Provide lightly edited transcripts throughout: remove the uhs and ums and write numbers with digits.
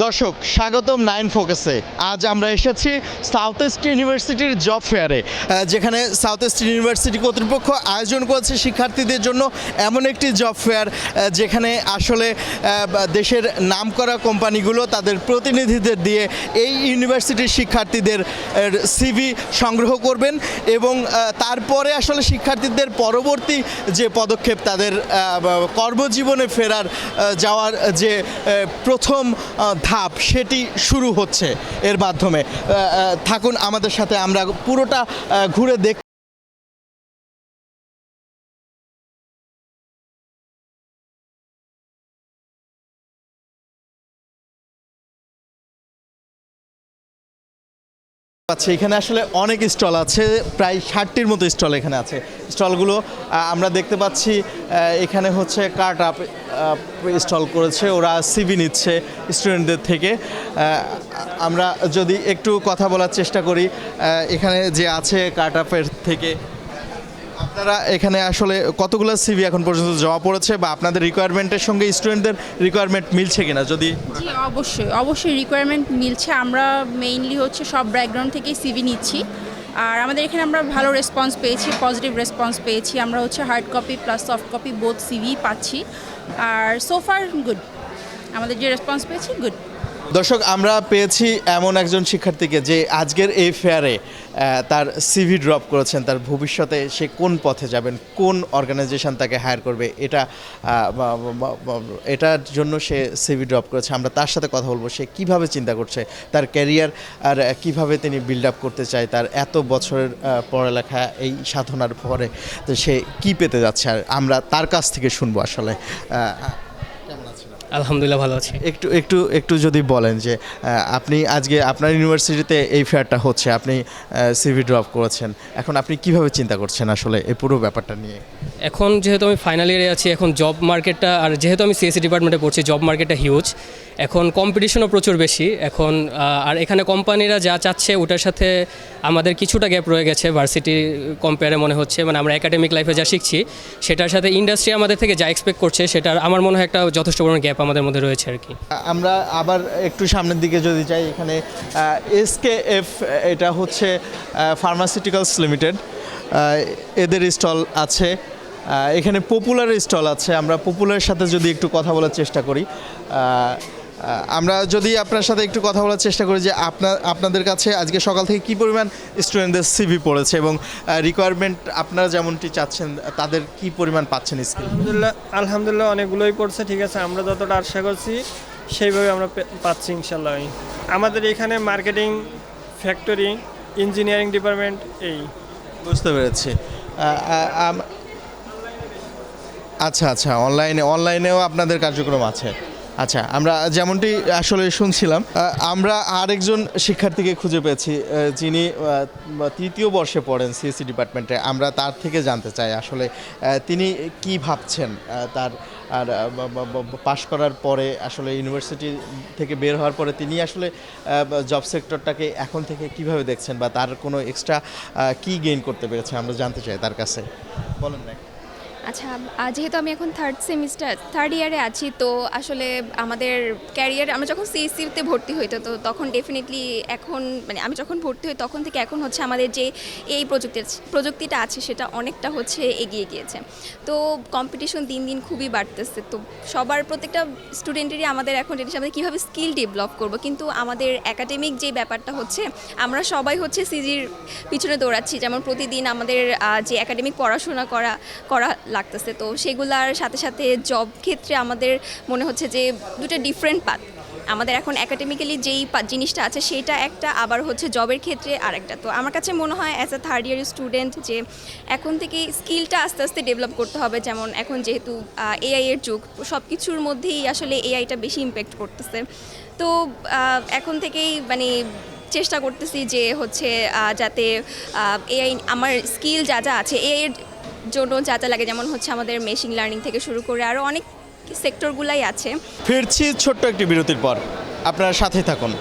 দর্শক স্বাগতম নাইন ফোকাসে। আজ আমরা এসেছি সাউথ ইস্ট ইউনিভার্সিটির জব ফেয়ারে, যেখানে সাউথ ইস্ট ইউনিভার্সিটি কর্তৃপক্ষ আয়োজন করেছে শিক্ষার্থীদের জন্য এমন একটি জব ফেয়ার, যেখানে আসলে দেশের নামকরা কোম্পানিগুলো তাদের প্রতিনিধিদের দিয়ে এই ইউনিভার্সিটির শিক্ষার্থীদের সিভি সংগ্রহ করবেন এবং তারপরে আসলে শিক্ষার্থীদের পরবর্তী যে পদক্ষেপ, তাদের কর্মজীবনে ফেরার যাওয়ার যে প্রথম ধাপ, সেটি শুরু হচ্ছে এর মাধ্যমে। থাকুন আমাদের সাথে, আমরা পুরোটা ঘুরে দেখ পাচ্ছি। এখানে আসলে অনেক স্টল আছে, প্রায় 60টির মতো স্টল এখানে আছে। স্টলগুলো আমরা দেখতে পাচ্ছি, এখানে হচ্ছে কার্ট আপ স্টল করেছে, ওরা সিভি নিচ্ছে স্টুডেন্টদের থেকে। আমরা যদি একটু কথা বলার চেষ্টা করি, এখানে যে আছে কার্ট আপের থেকে, আপনারা এখানে আসলে কতগুলো সিভি এখন পর্যন্ত জমা পড়েছে, বা আপনাদের রিকোয়ারমেন্টের সঙ্গে স্টুডেন্টদের রিকোয়ারমেন্ট মিলছে কিনা? যদি জি, অবশ্যই রিকোয়ারমেন্ট মিলছে। আমরা মেইনলি হচ্ছে সব ব্যাকগ্রাউন্ড থেকেই সিভি নিচ্ছি, আর আমাদের এখানে আমরা ভালো রেসপন্স পেয়েছি, পজিটিভ রেসপন্স পেয়েছি। আমরা হচ্ছে hard copy plus soft copy both CV পাচ্ছি, আর সো ফার গুড। আমাদের যে রেসপন্স পেয়েছি গুড। দর্শক, আমরা পেয়েছি এমন একজন শিক্ষার্থীকে যে আজকের এই ফেয়ারে তার সিভি ড্রপ করেছেন। তার ভবিষ্যতে সে কোন পথে যাবেন, কোন অর্গানাইজেশন তাকে হায়ার করবে, এটার জন্য সে সিভি ড্রপ করেছে। আমরা তার সাথে কথা বলবো, সে কিভাবে চিন্তা করছে তার ক্যারিয়ার, আর কিভাবে তিনি বিল্ড আপ করতে চায় তার এত বছরের পড়ালেখা, এই সাধনার পরে তো সে কি পেতে যাচ্ছে। আর আমরা তার কাছ থেকে শুনবো আসলে। আলহামদুলিল্লাহ, ভালো আছি। একটু একটু একটু যদি বলেন যে আপনি আজকে আপনার ইউনিভার্সিটিতে এই ফেয়ারটা হচ্ছে, আপনি সিভি ড্রপ করেছেন, এখন আপনি কিভাবে চিন্তা করছেন আসলে এই পুরো ব্যাপারটা নিয়ে? এখন যেহেতু আমি ফাইনাল ইয়ারে আছি, এখন জব মার্কেটটা, আর যেহেতু আমি সিএসসি ডিপার্টমেন্টে পড়ছি, জব মার্কেটটা হিউজ। এখন কম্পিটিশনও প্রচুর বেশি এখন। আর এখানে কোম্পানিরা যা চাচ্ছে ওটার সাথে আমাদের কিছুটা গ্যাপ রয়ে গেছে ভার্সিটি কম্পেয়ারে মনে হচ্ছে। মানে আমরা একাডেমিক লাইফে যা শিখছি সেটার সাথে ইন্ডাস্ট্রি আমাদের থেকে যা এক্সপেক্ট করছে, সেটার আমার মনে হয় একটা যথেষ্ট বড় গ্যাপ আমাদের মধ্যে রয়েছে আর কি। আমরা আবার একটু সামনের দিকে যদি যাই, এখানে এসকেএফ, এটা হচ্ছে ফার্মাসিউটিক্যালস লিমিটেড, এদের স্টল আছে। এখানে পপুলার স্টল আছে। আমরা পপুলারের সাথে যদি একটু কথা বলার চেষ্টা করি, আমরা যদি আপনার সাথে একটু কথা বলার চেষ্টা করি যে আপনাদের কাছে আজকে সকাল থেকে কি পরিমাণ স্টুডেন্টদের সিভি পড়েছে এবং রিকোয়ারমেন্ট আপনারা যেমনটি চাচ্ছেন তাদের কি পরিমাণ পাচ্ছেন স্কিল? আলহামদুলিল্লাহ অনেকগুলোই পড়ছে, ঠিক আছে। আমরা যতটা আশা করছি সেইভাবে আমরা পাচ্ছি ইনশাল্লাহ। আমাদের এখানে মার্কেটিং, ফ্যাক্টরি, ইঞ্জিনিয়ারিং ডিপার্টমেন্ট, এই বুঝতে পেরেছি। আচ্ছা আচ্ছা, অনলাইনেও আপনাদের কার্যক্রম আছে। আচ্ছা, আমরা যেমনটি আসলে শুনছিলাম, আমরা আরেকজন শিক্ষার্থীকে খুঁজে পেয়েছি, যিনি তৃতীয় বর্ষে পড়েন সিএসসি ডিপার্টমেন্টে। আমরা তার থেকে জানতে চাই আসলে তিনি কি ভাবছেন তার, আর পাশ করার পরে আসলে ইউনিভার্সিটি থেকে বের হওয়ার পরে তিনি আসলে জব সেক্টরটাকে এখন থেকে কিভাবে দেখছেন, বা তার কোনো এক্সট্রা কি গেইন করতে পেরেছে আমরা জানতে চাই তার কাছে। বলেন না। আচ্ছা, যেহেতু আমি এখন থার্ড ইয়ারে আছি, তো আসলে আমাদের ক্যারিয়ার, আমরা যখন সিএসসিতে ভর্তি হই তো তখন ডেফিনেটলি এখন মানে আমি যখন ভর্তি হই তখন থেকে এখন হচ্ছে আমাদের যে এই প্রযুক্তিটা আছে সেটা অনেকটা হচ্ছে এগিয়ে গিয়েছে। তো কম্পিটিশন দিন দিন খুবই বাড়তেছে। তো প্রত্যেকটা স্টুডেন্টেরই আমাদের এখন জিনিস, আমাদের কীভাবে স্কিল ডেভেলপ করব, কিন্তু আমাদের একাডেমিক যে ব্যাপারটা হচ্ছে, আমরা সবাই হচ্ছে সিজির পিছনে দৌড়াচ্ছি। যেমন প্রতিদিন আমাদের যে একাডেমিক পড়াশোনা করা লাগতেছে, তো সেগুলার সাথে সাথে জব ক্ষেত্রে আমাদের মনে হচ্ছে যে দুটো ডিফারেন্ট পাথ। আমাদের এখন একাডেমিক্যালি যেই জিনিসটা আছে সেটা একটা, আবার হচ্ছে জবের ক্ষেত্রে আরেকটা। তো আমার কাছে মনে হয় as a third year student যে এখন থেকে স্কিলটা আস্তে আস্তে ডেভেলপ করতে হবে। যেমন এখন যেহেতু এআই এর যুগ, সব কিছুর মধ্যেই আসলে এআইটা বেশি ইম্প্যাক্ট করতেছে। তো এখন থেকেই মানে চেষ্টা করতেছি যে হচ্ছে যাতে এআই, আমার স্কিল যা যা আছে এআই এর জন্য যা যা লাগে, যেমন হচ্ছে আমাদের মেশিন লার্নিং থেকে শুরু করে আরও অনেক সেক্টরগুলাই আছে। ফিরছি ছোট্ট একটি বিরতির পর, আপনারা সাথেই থাকুন।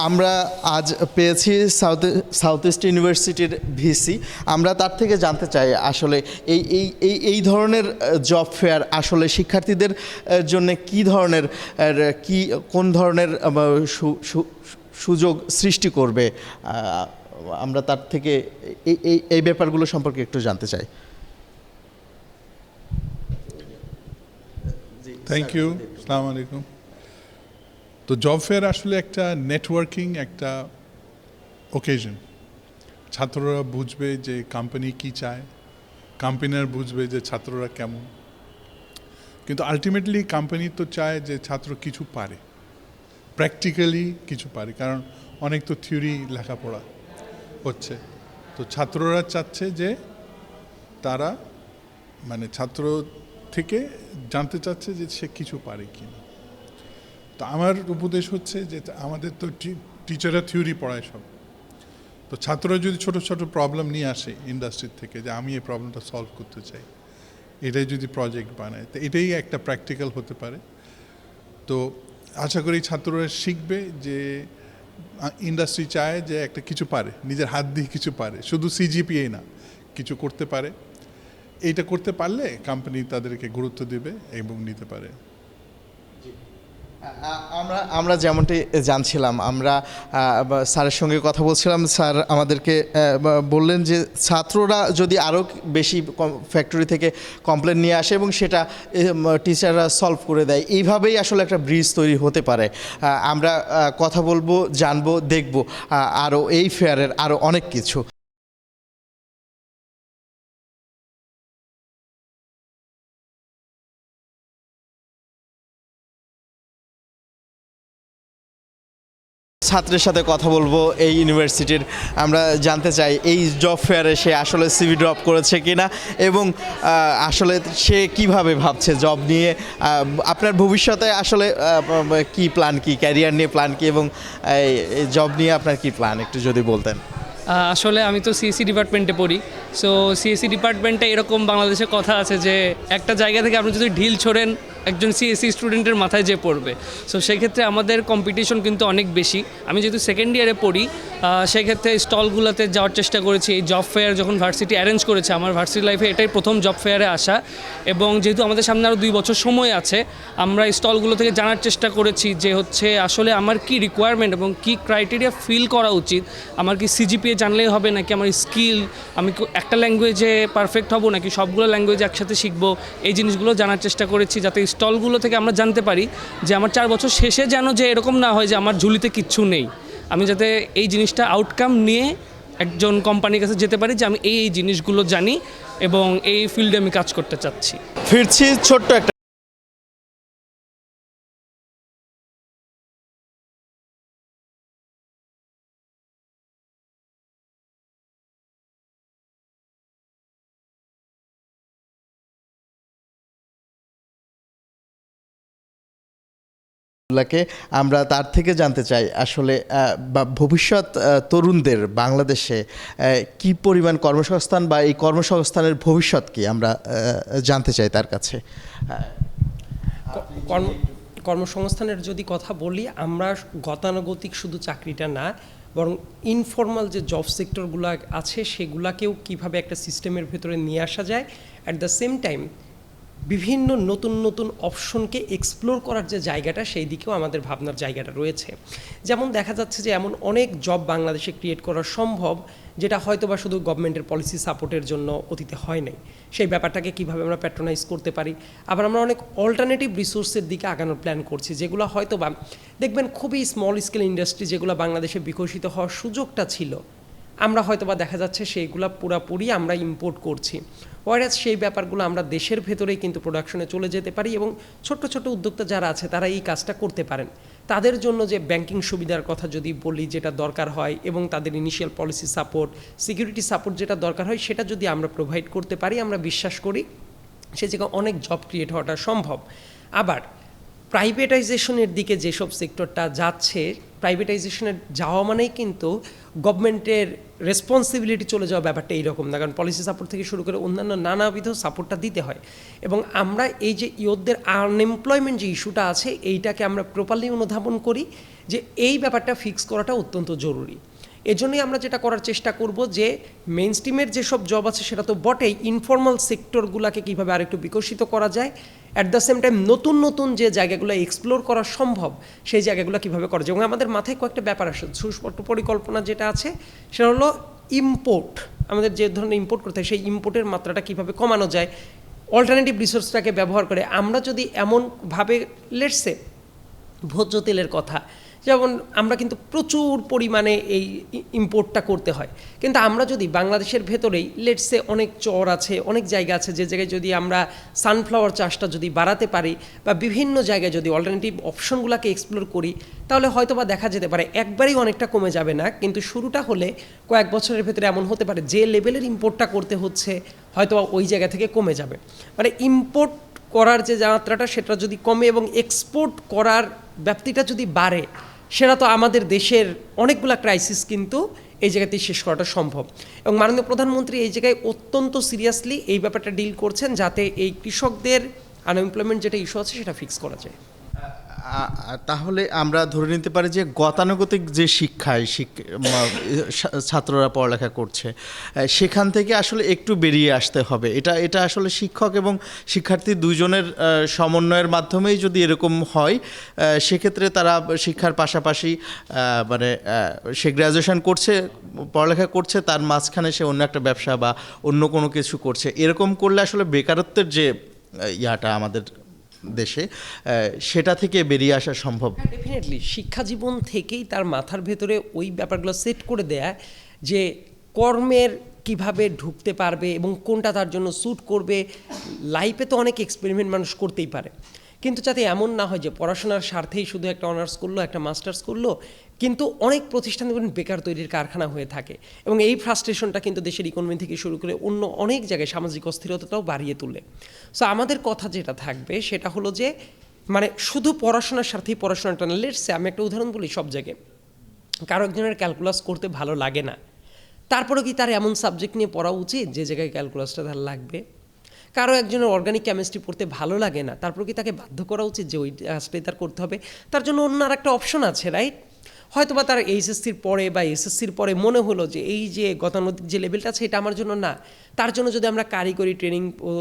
আমরা আজ পেয়েছি সাউথ ইস্ট ইউনিভার্সিটির ভিসি। আমরা তার থেকে জানতে চাই আসলে এই ধরনের জব ফেয়ার আসলে শিক্ষার্থীদের জন্য কোন ধরনের সুযোগ সৃষ্টি করবে। আমরা তার থেকে এই ব্যাপারগুলো সম্পর্কে একটু জানতে চাই। থ্যাংক ইউ, আসসালামু আলাইকুম। তো জব ফেয়ার আসলে একটা নেটওয়ার্কিং একটা ওকেশন। ছাত্ররা বুঝবে যে কোম্পানি কী চায়, কোম্পানির বুঝবে যে ছাত্ররা কেমন। কিন্তু আলটিমেটলি কোম্পানি তো চায় যে ছাত্র কিছু পারে, প্র্যাকটিক্যালি কিছু পারে, কারণ অনেক তো থিওরি লেখাপড়া হচ্ছে। তো ছাত্ররা চাচ্ছে যে তারা মানে ছাত্র থেকে জানতে চাচ্ছে যে সে কিছু পারে কি না। তো আমার উপদেশ হচ্ছে যে আমাদের তো টিচাররা থিওরি পড়ায় সব, তো ছাত্ররা যদি ছোট ছোট প্রবলেম নিয়ে আসে ইন্ডাস্ট্রি থেকে যে আমি এই প্রবলেমটা সলভ করতে চাই, এটাই যদি প্রজেক্ট বানায়, তো এটাই একটা প্র্যাকটিক্যাল হতে পারে। তো আশা করি ছাত্ররা শিখবে যে ইন্ডাস্ট্রি চায় যে একটা কিছু পারে, নিজের হাত দিয়ে কিছু পারে, শুধু সিজিপিএ না, কিছু করতে পারে। এইটা করতে পারলে কোম্পানি তাদেরকে গুরুত্ব দেবে এবং নিতে পারে। আমরা যেমনটি জানছিলাম, আমরা স্যারের সঙ্গে কথা বলছিলাম। স্যার আমাদেরকে বললেন যে ছাত্ররা যদি আরও বেশি ফ্যাক্টরি থেকে কমপ্লেন নিয়ে আসে এবং সেটা টিচাররা সলভ করে দেয়, এইভাবেই আসলে একটা ব্রিজ তৈরি হতে পারে। আমরা কথা বলবো, জানবো, দেখব আরও এই ফেয়ারের আরও অনেক কিছু। ছাত্রের সাথে কথা বলবো এই ইউনিভার্সিটির। আমরা জানতে চাই এই জব ফেয়ারে সে আসলে সিভি ড্রপ করেছে কিনা এবং আসলে সে কিভাবে ভাবছে জব নিয়ে। আপনার ভবিষ্যতে আসলে কি প্ল্যান, কি ক্যারিয়ার নিয়ে প্ল্যান কি, এবং এই জব নিয়ে আপনার কি প্ল্যান একটু যদি বলতেন। আসলে আমি তো সিএসসি ডিপার্টমেন্টে পড়ি। সো সিএসসি ডিপার্টমেন্টে এরকম বাংলাদেশে কথা আছে যে একটা জায়গা থেকে আপনি যদি ঢিল ছোড়েন একজন সিএসসি স্টুডেন্টের মাথায় যে পড়বে। সো সেক্ষেত্রে আমাদের কম্পিটিশন কিন্তু অনেক বেশি। আমি যেহেতু সেকেন্ড ইয়ারে পড়ি, সেক্ষেত্রে স্টলগুলোতে যাওয়ার চেষ্টা করেছি। এই জব ফেয়ার যখন ভার্সিটি অ্যারেঞ্জ করেছে, আমার ভার্সিটি লাইফে এটাই প্রথম জব ফেয়ারে আসা, এবং যেহেতু আমাদের সামনে আরও 2 বছর সময় আছে, আমরা স্টলগুলো থেকে জানার চেষ্টা করেছি যে হচ্ছে আসলে আমার কি রিকোয়ারমেন্ট এবং কি ক্রাইটেরিয়া ফিল করা উচিত। আমার কি সিজিপিএ জানলেই হবে, নাকি আমার স্কিল, আমি একটা ল্যাঙ্গুয়েজে পারফেক্ট হব, নাকি সবগুলো ল্যাঙ্গুয়েজ একসাথে শিখবো। এই জিনিসগুলো জানার চেষ্টা করেছি যাতে স্টলগুলো থেকে আমরা জানতে পারি যে আমার 4 বছর শেষে যেন যে এরকম না হয় যে আমার ঝুলিতে কিচ্ছু নেই। আমি যাতে এই জিনিসটা আউটকাম নিয়ে একজন কোম্পানির কাছে যেতে পারি যে আমি এই জিনিসগুলো জানি এবং এই ফিল্ডে আমি কাজ করতে চাচ্ছি। ফিরছি ছোট্ট একটা আমরা তার থেকে জানতে চাই আসলে ভবিষ্যৎ তরুণদের বাংলাদেশে কি পরিমাণ কর্মসংস্থান বা এই কর্মসংস্থানের ভবিষ্যৎ কি আমরা জানতে চাই তার কাছে। কর্মসংস্থানের যদি কথা বলি, আমরা গতানুগতিক শুধু চাকরিটা না, বরং ইনফর্মাল যে জব সেক্টরগুলো আছে সেগুলাকেও কিভাবে একটা সিস্টেমের ভেতরে নিয়ে আসা যায়, অ্যাট দ্য সেম টাইম বিভিন্ন নতুন নতুন অপশনকে এক্সপ্লোর করার যে জায়গাটা, সেই দিকেও আমাদের ভাবনার জায়গাটা রয়েছে। যেমন দেখা যাচ্ছে যে এমন অনেক জব বাংলাদেশে ক্রিয়েট করা সম্ভব যেটা হয়তো বা শুধু গভর্নমেন্টের পলিসি সাপোর্টের জন্য অতীতে হয় নাই। সেই ব্যাপারটাকে কীভাবে আমরা প্যাট্রোনাইজ করতে পারি। আবার আমরা অনেক অল্টারনেটিভ রিসোর্সের দিকে আগানোর প্ল্যান করছি, যেগুলো হয়তো বা দেখবেন খুবই স্মল স্কেল ইন্ডাস্ট্রি যেগুলো বাংলাদেশে বিকশিত হওয়ার সুযোগটা ছিল, আমরা হয়তো বা দেখা যাচ্ছে সেইগুলো পুরাপুরি আমরা ইম্পোর্ট করছি। ওয়ারাজ সেই ব্যাপারগুলো আমরা দেশের ভেতরেই কিন্তু প্রোডাকশনে চলে যেতে পারি এবং ছোট্ট ছোট্ট উদ্যোক্তা যারা আছে তারা এই কাজটা করতে পারেন। তাদের জন্য যে ব্যাংকিং সুবিধার কথা যদি বলি, যেটা দরকার হয়, এবং তাদের initial policy support, security support যেটা দরকার হয়, সেটা যদি আমরা প্রোভাইড করতে পারি, আমরা বিশ্বাস করি সে জায়গায় অনেক জব ক্রিয়েট হওয়াটা সম্ভব। আবার প্রাইভেটাইজেশনের দিকে যেসব সেক্টরটা যাচ্ছে প্রাইভেটাইজেশনে যাওয়া মানেই কিন্তু গভর্নমেন্টের রেসপন্সিবিলিটি চলে যাওয়া ব্যাপারটা এইরকম না, কারণ পলিসি সাপোর্ট থেকে শুরু করে অন্যান্য নানাবিধ সাপোর্টটা দিতে হয়। এবং আমরা এই যে ইয়ুথদের আনএমপ্লয়মেন্ট যে ইস্যুটা আছে এইটাকে আমরা প্রপারলি অনুধাবন করি যে এই ব্যাপারটা ফিক্স করাটা অত্যন্ত জরুরি। এজন্যই আমরা যেটা করার চেষ্টা করব যে মেইন স্ট্রিমের যেসব জব আছে সেটা তো বটেই, ইনফর্মাল সেক্টরগুলোকে কীভাবে আরেকটু বিকশিত করা যায়, অ্যাট দ্য সেম টাইম নতুন নতুন যে জায়গাগুলো এক্সপ্লোর করা সম্ভব সেই জায়গাগুলো কীভাবে করা যায়। এবং আমাদের মাথায় কয়েকটা ব্যাপার আসে, সুস্পষ্ট পরিকল্পনা যেটা আছে সেটা হলো ইম্পোর্ট, আমাদের যে ধরনের ইম্পোর্ট করতে হয় সেই ইম্পোর্টের মাত্রাটা কীভাবে কমানো যায়, অল্টারনেটিভ রিসোর্সটাকে ব্যবহার করে। আমরা যদি এমনভাবে লেটসে ভোজ্য তেলের কথা, যেমন আমরা কিন্তু প্রচুর পরিমাণে এই ইম্পোর্টটা করতে হয়, কিন্তু আমরা যদি বাংলাদেশের ভেতরেই লেটসে অনেক চর আছে, অনেক জায়গা আছে যে জায়গায় যদি আমরা সানফ্লাওয়ার চাষটা যদি বাড়াতে পারি বা বিভিন্ন জায়গায় যদি অল্টারনেটিভ অপশনগুলোকে এক্সপ্লোর করি, তাহলে হয়তো বা দেখা যেতে পারে একবারেই অনেকটা কমে যাবে না, কিন্তু শুরুটা হলে কয়েক বছরের ভেতরে এমন হতে পারে যে লেভেলের ইম্পোর্টটা করতে হচ্ছে হয়তো ওই জায়গা থেকে কমে যাবে। মানে ইম্পোর্ট করার যে মাত্রাটা সেটা যদি কমে এবং এক্সপোর্ট করার ব্যাপ্তিটা যদি বাড়ে, সেটা তো আমাদের দেশের অনেকগুলো ক্রাইসিস কিন্তু এই জায়গাতেই শেষ করাটা সম্ভব। এবং মাননীয় প্রধানমন্ত্রী এই জায়গায় অত্যন্ত সিরিয়াসলি এই ব্যাপারটা ডিল করছেন যাতে এই কৃষকদের আনএমপ্লয়মেন্ট যেটা ইস্যু আছে সেটা ফিক্স করা যায়। তাহলে আমরা ধরে নিতে পারি যে গতানুগতিক যে শিক্ষায় ছাত্ররা পড়ালেখা করছে সেখান থেকে আসলে একটু বেরিয়ে আসতে হবে। এটা আসলে শিক্ষক এবং শিক্ষার্থী দুজনের সমন্বয়ের মাধ্যমেই যদি এরকম হয়, সেক্ষেত্রে তারা শিক্ষার পাশাপাশি মানে সে গ্র্যাজুয়েশন করছে, পড়ালেখা করছে, তার মাঝখানে সে অন্য একটা ব্যবসা বা অন্য কোনো কিছু করছে, এরকম করলে আসলে বেকারত্বের যে ইয়াটা আমাদের দেশে সেটা থেকে বেরিয়ে আসা সম্ভব। ডেফিনেটলি শিক্ষা জীবন থেকেই তার মাথার ভেতরে ওই ব্যাপারগুলো সেট করে দেয়া যে কর্মের কিভাবে ঢুকতে পারবে এবং কোনটা তার জন্য স্যুট করবে। লাইফে তো অনেক এক্সপেরিমেন্ট মানুষ করতেই পারে, কিন্তু যাতে এমন না হয় যে পড়াশোনার স্বার্থেই শুধু একটা অনার্স করলো, একটা মাস্টার্স করলো, কিন্তু অনেক প্রতিষ্ঠান দেখবেন বেকার তৈরির কারখানা হয়ে থাকে এবং এই ফ্রাস্ট্রেশনটা কিন্তু দেশের ইকোনমি থেকে শুরু করে অন্য অনেক জায়গায় সামাজিক অস্থিরতাটাও বাড়িয়ে তোলে। সো আমাদের কথা যেটা থাকবে সেটা হলো যে মানে শুধু পড়াশোনার স্বার্থেই পড়াশোনাটা না। লেটসে আমি একটা উদাহরণ বলি, সব জায়গায় কারো একজনের ক্যালকুলাস করতে ভালো লাগে না, তারপরেও কি তার এমন সাবজেক্ট নিয়ে পড়া উচিত যে জায়গায় ক্যালকুলাসটা তার লাগবে? কারো একজনের অর্গানিক কেমিস্ট্রি পড়তে ভালো লাগে না, তারপর কি তাকে বাধ্য করা উচিত যে ওই কাজটাই তার করতে হবে? তার জন্য অন্য আর একটা অপশন আছে, রাইট? হয়তো বা তার এইচএসসির পরে বা এসএসসির পরে মনে হলো যে এই যে গতানুগতিক যে লেভেলটা আছে এটা আমার জন্য না, তার জন্য যদি আমরা কারিগরি ট্রেনিং ও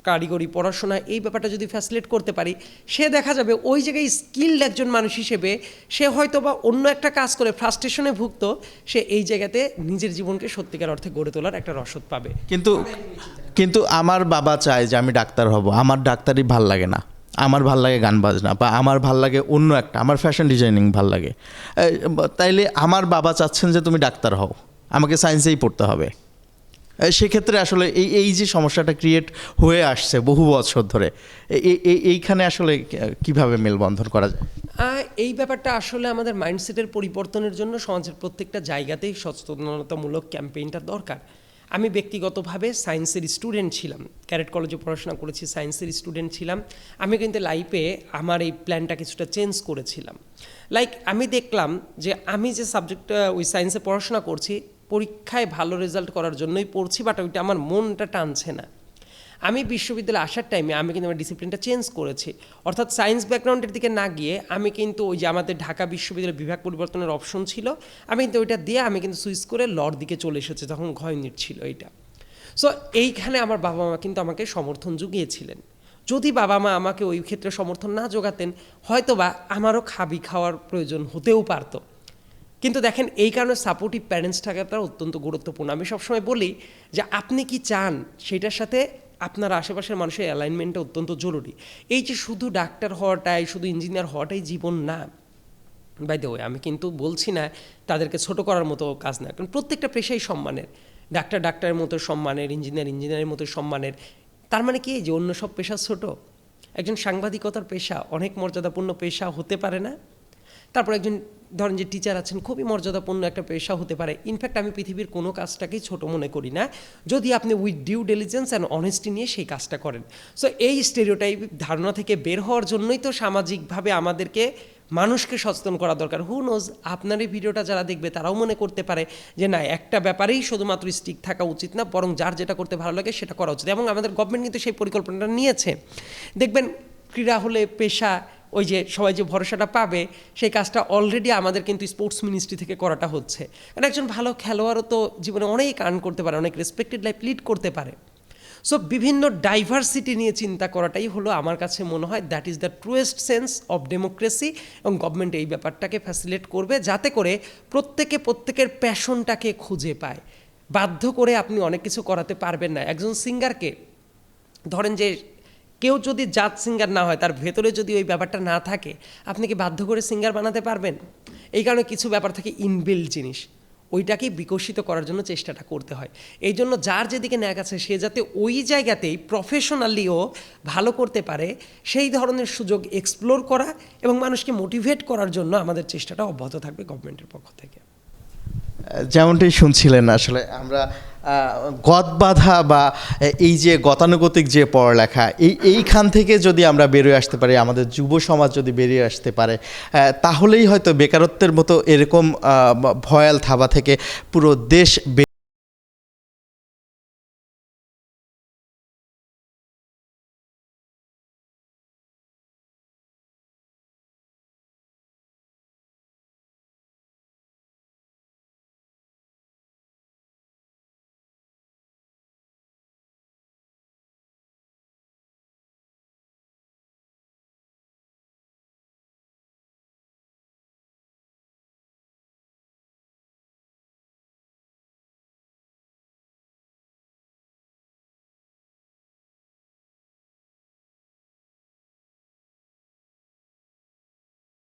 কারিগরি পড়াশোনা এই ব্যাপারটা যদি ফ্যাসিলিটেট করতে পারি, সে দেখা যাবে ওই জায়গায় স্কিলড একজন মানুষ হিসেবে সে হয়তো বা অন্য একটা কাজ করে ফ্রাস্ট্রেশনে ভুগত, সে এই জায়গাতে নিজের জীবনকে সত্যিকার অর্থে গড়ে তোলার একটা রসদ পাবে। কিন্তু আমার বাবা চায় যে আমি ডাক্তার হব, আমার ডাক্তারই ভাল লাগে না, আমার ভাল লাগে গান বাজনা, বা আমার ভাল লাগে অন্য একটা, আমার ফ্যাশন ডিজাইনিং ভাল লাগে, তাইলে আমার বাবা চাচ্ছেন যে তুমি ডাক্তার হও, আমাকে সায়েন্সেই পড়তে হবে। সেক্ষেত্রে আসলে এই যে সমস্যাটা ক্রিয়েট হয়ে আসছে বহু বছর ধরে, এইখানে আসলে কিভাবে মেলবন্ধন করা যায়? এই ব্যাপারটা আসলে আমাদের মাইন্ডসেটের পরিবর্তনের জন্য সমাজের প্রত্যেকটা জায়গাতেই সচেতনতামূলক ক্যাম্পেইনটা দরকার। আমি ব্যক্তিগতভাবে সায়েন্সের স্টুডেন্ট ছিলাম, ক্যারেট কলেজে পড়াশোনা করেছি, সায়েন্সের স্টুডেন্ট ছিলাম। আমি কিন্তু লাইফে আমার এই প্ল্যানটা কিছুটা চেঞ্জ করেছিলাম। লাইক আমি দেখলাম যে আমি যে সাবজেক্টটা ওই সায়েন্সে পড়াশোনা করছি, পরীক্ষায় ভালো রেজাল্ট করার জন্যই পড়ছি, বাট ওইটা আমার মনটা টানছে না। আমি বিশ্ববিদ্যালয়ে আসার টাইমে আমি কিন্তু আমার ডিসিপ্লিনটা চেঞ্জ করেছি, অর্থাৎ সায়েন্স ব্যাকগ্রাউন্ডের দিকে না গিয়ে আমি কিন্তু ওই যে আমাদের ঢাকা বিশ্ববিদ্যালয়ের বিভাগ পরিবর্তনের অপশন ছিল, আমি কিন্তু ওইটা দিয়ে আমি কিন্তু সুইচ করে লর দিকে চলে এসেছি, তখন ঘ ইউনিট ছিল এইটা। সো এইখানে আমার বাবা মা কিন্তু আমাকে সমর্থন জুগিয়েছিলেন। যদি বাবা মা আমাকে ওই ক্ষেত্রে সমর্থন না জোগাতেন, হয়তো বা আমারও খাবি খাওয়ার প্রয়োজন হতেও পারতো। কিন্তু দেখেন, এই কারণে সাপোর্টিভ প্যারেন্টস থাকাটা অত্যন্ত গুরুত্বপূর্ণ। আমি সবসময় বলি যে আপনি কি চান সেটার সাথে আপনার আশেপাশের মানুষের অ্যালাইনমেন্টটা অত্যন্ত জরুরি। এই যে শুধু ডাক্তার হওয়াটাই, শুধু ইঞ্জিনিয়ার হওয়াটাই জীবন না। বাই দ্য ওয়ে, আমি কিন্তু বলছি না তাদেরকে ছোট করার মতো কাজ না, কারণ প্রত্যেকটা পেশাই সম্মানের। ডাক্তারের মতো সম্মানের, ইঞ্জিনিয়ারের মতো সম্মানের। তার মানে কি যে অন্য সব পেশা ছোট? একজন সাংবাদিকতার পেশা অনেক মর্যাদাপূর্ণ পেশা হতে পারে না? তারপর একজন ধরেন যে টিচার আছেন, খুবই মর্যাদাপূর্ণ একটা পেশা হতে পারে। ইনফ্যাক্ট আমি পৃথিবীর কোনো কাজটাকেই ছোট মনে করি না যদি আপনি with due diligence and honesty নিয়ে সেই কাজটা করেন। সো এই স্টেরিওটাইপ ধারণা থেকে বের হওয়ার জন্যই তো সামাজিকভাবে আমাদেরকে মানুষকে সচেতন করা দরকার। হু নোজ, আপনার এই ভিডিওটা যারা দেখবে তারাও মনে করতে পারে যে না, একটা ব্যাপারেই শুধুমাত্র স্টিক থাকা উচিত না, বরং যার যেটা করতে ভালো লাগে সেটা করা উচিত। এবং আমাদের গভর্নমেন্ট কিন্তু সেই পরিকল্পনাটা নিয়েছে। দেখবেন ক্রীড়া হলে পেশা, ওই যে সবাই যে ভরসাটা পাবে, সেই কাজটা অলরেডি আমাদের কিন্তু স্পোর্টস মিনিস্ট্রি থেকে করাটা হচ্ছে। কারণ একজন ভালো খেলোয়াড়ও তো জীবনে অনেক আর্ন করতে পারে, অনেক রেসপেক্টেড লাইফ লিড করতে পারে। সো বিভিন্ন ডাইভার্সিটি নিয়ে চিন্তা করাটাই হলো আমার কাছে মনে হয় that is the truest sense of democracy. এবং গভর্নমেন্ট এই ব্যাপারটাকে ফ্যাসিলিটেট করবে যাতে করে প্রত্যেকের প্যাশনটাকে খুঁজে পায়। বাধ্য করে আপনি অনেক কিছু করাতে পারবেন না। একজন সিঙ্গারকে ধরেন যে কেউ যদি জাজ সিঙ্গার না হয়, তার ভেতরে যদি ওই ব্যাপারটা না থাকে, আপনি কি বাধ্য করে সিঙ্গার বানাতে পারবেন? এই কারণে কিছু ব্যাপার থাকে ইনবিল্ড জিনিস, ওইটাকেই বিকশিত করার জন্য চেষ্টাটা করতে হয়। এই জন্য যার যেদিকে ন্যাক আছে সে যাতে ওই জায়গাতেই প্রফেশনালিও ভালো করতে পারে, সেই ধরনের সুযোগ এক্সপ্লোর করা এবং মানুষকে মোটিভেট করার জন্য আমাদের চেষ্টাটা অব্যাহত থাকবে গভর্নমেন্টের পক্ষ থেকে। যেমনটি শুনছিলেন, আসলে আমরা গদবাধা বা এই যে গতানুগতিক যে পড়ালেখা, এইখান থেকে যদি আমরা বেরিয়ে আসতে পারি, আমাদের যুব সমাজ যদি বেরিয়ে আসতে পারে, তাহলেই হয়তো বেকারত্বের মতো এরকম ভয়াল থাবা থেকে পুরো দেশ